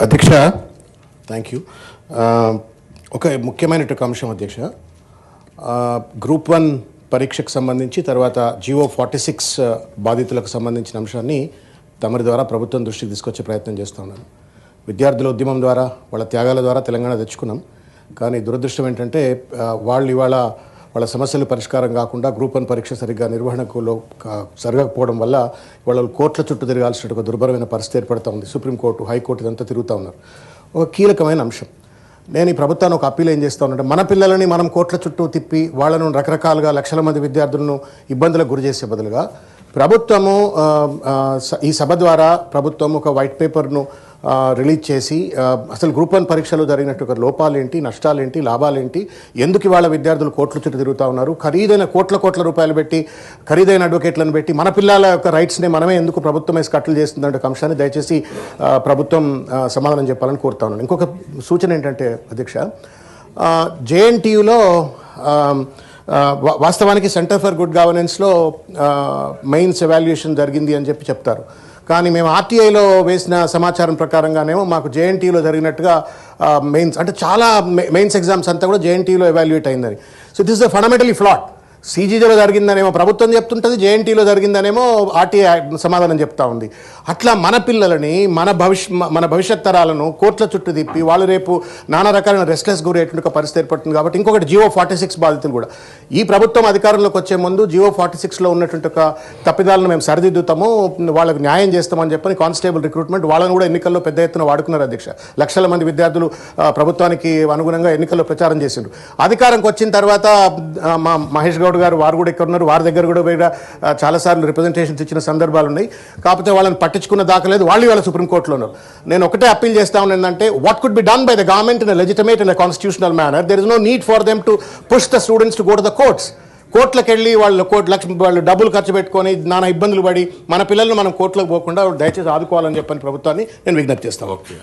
అధ్యక్ష thank you. ఒక ముఖ్యమైన అంశం అధ్యక్ష, గ్రూప్ 1 పరీక్షకు సంబంధించి తర్వాత GO46 బాధితులకు సంబంధించిన అంశాన్ని తమరి ద్వారా ప్రభుత్వం దృష్టికి తీసుకొచ్చే ప్రయత్నం చేస్తూ ఉన్నాను. విద్యార్థుల ఉద్యమం ద్వారా వాళ్ళ త్యాగాల ద్వారా తెలంగాణ తెచ్చుకున్నాం. కానీ దురదృష్టం ఏంటంటే వాళ్ళు ఇవాళ వాళ్ళ సమస్యలు పరిష్కారం కాకుండా గ్రూప్ 1 పరీక్ష సరిగ్గా నిర్వహణలో జరగకపోవడం వల్ల వాళ్ళు కోర్టుల చుట్టూ తిరగాల్సిన ఒక దుర్భరమైన పరిస్థితి ఏర్పడుతూ ఉంది. సుప్రీంకోర్టు, హైకోర్టు ఇదంతా తిరుగుతూ ఉన్నారు. ఒక కీలకమైన అంశం. నేను ఈ ప్రభుత్వాన్ని ఒక అప్పీల్ ఏం చేస్తా ఉన్నానంటే, మన పిల్లలని మనం కోర్టుల చుట్టూ తిప్పి వాళ్ళను రకరకాలుగా లక్షల మంది విద్యార్థులను ఇబ్బందులకు గురి చేసే బదులుగా ప్రభుత్వము ఈ సభ ద్వారా ప్రభుత్వం ఒక వైట్ పేపర్ను రిలీజ్ చేసి అసలు గ్రూప్ 1 పరీక్షలు జరిగినట్టు ఒక లోపాలేంటి, నష్టాలేంటి, లాభాలేంటి, ఎందుకు ఇవాళ విద్యార్థులు కోట్ల చుట్టూ తిరుగుతూ ఉన్నారు, ఖరీదైన కోట్ల రూపాయలు పెట్టి ఖరీదైన అడ్వకేట్లను పెట్టి మన పిల్లల యొక్క రైట్స్ని మనమే ఎందుకు ప్రభుత్వం వేసి కట్టలు చేస్తుందంటే అంశాన్ని దయచేసి ప్రభుత్వం సమాధానం చెప్పాలని కోరుతా ఉన్నాను. ఇంకొక సూచన ఏంటంటే అధ్యక్ష, JNTUలో వాస్తవానికి సెంటర్ ఫర్ గుడ్ గవర్నెన్స్లో మెయిన్స్ ఎవాల్యుయేషన్ జరిగింది అని చెప్తారు. కానీ మేము RTIలో వేసిన సమాచారం ప్రకారంగానేమో మాకు JNTUలో జరిగినట్టుగా మెయిన్స్ అంటే చాలా మెయిన్స్ ఎగ్జామ్స్ అంతా కూడా JNTUలో ఎవాల్యుయేట్ అయిందని. So this is fundamentally flat. CGJలో జరిగిందనేమో ప్రభుత్వం చెప్తుంటుంది, JNTUలో జరిగిందనేమో RTI సమాధానం చెప్తా ఉంది. అట్లా మన పిల్లలని మన భవిష్యత్ తరాలను కోర్టుల చుట్టూ తిప్పి వాళ్ళు రేపు నానా రకాలైన రెస్ట్లెస్ గురయ్యేటువంటి ఒక పరిస్థితి ఏర్పడుతుంది. కాబట్టి ఇంకొకటి GO46 బాధితులు కూడా ఈ ప్రభుత్వం అధికారంలోకి వచ్చే ముందు GO46లో ఉన్నటువంటి ఒక తప్పిదాలను మేము సరిదిద్దుతాము, వాళ్ళకి న్యాయం చేస్తామని చెప్పని కానిస్టేబుల్ రిక్రూట్మెంట్ వాళ్ళని కూడా ఎన్నికల్లో పెద్ద ఎత్తున వాడుకున్నారు అధ్యక్ష. లక్షల మంది విద్యార్థులు ప్రభుత్వానికి అనుగుణంగా ఎన్నికల్లో ప్రచారం చేసిండ్రు. అధికారంకి వచ్చిన తర్వాత మా మహేష్ గౌడ్ గారు వారు కూడా ఇక్కడ ఉన్నారు, వారి దగ్గర కూడా చాలాసార్లు రిప్రజెంటేషన్స్ ఇచ్చిన సందర్భాలు ఉన్నాయి. కాకపోతే వాళ్ళని పట్టించుకున్న దాఖలేదు, వాళ్ళు ఇవాళ సుప్రీంకోర్టులో ఉన్నారు. నేను ఒకటే అప్పీల్ చేస్తా ఉన్నాను ఏంటంటే, what could be done by the government in legitimate in constitutional manner, there is no need for them to push the students to go to the courts. కోర్టులకు వెళ్ళి వాళ్ళు డబ్బులు ఖర్చు పెట్టుకొని నానా ఇబ్బందులు పడి మన పిల్లలను మనం కోర్టులకు పోకుండా దయచేసి ఆదుకోవాలని చెప్పని ప్రభుత్వాన్ని నేను విజ్ఞప్తి చేస్తాను.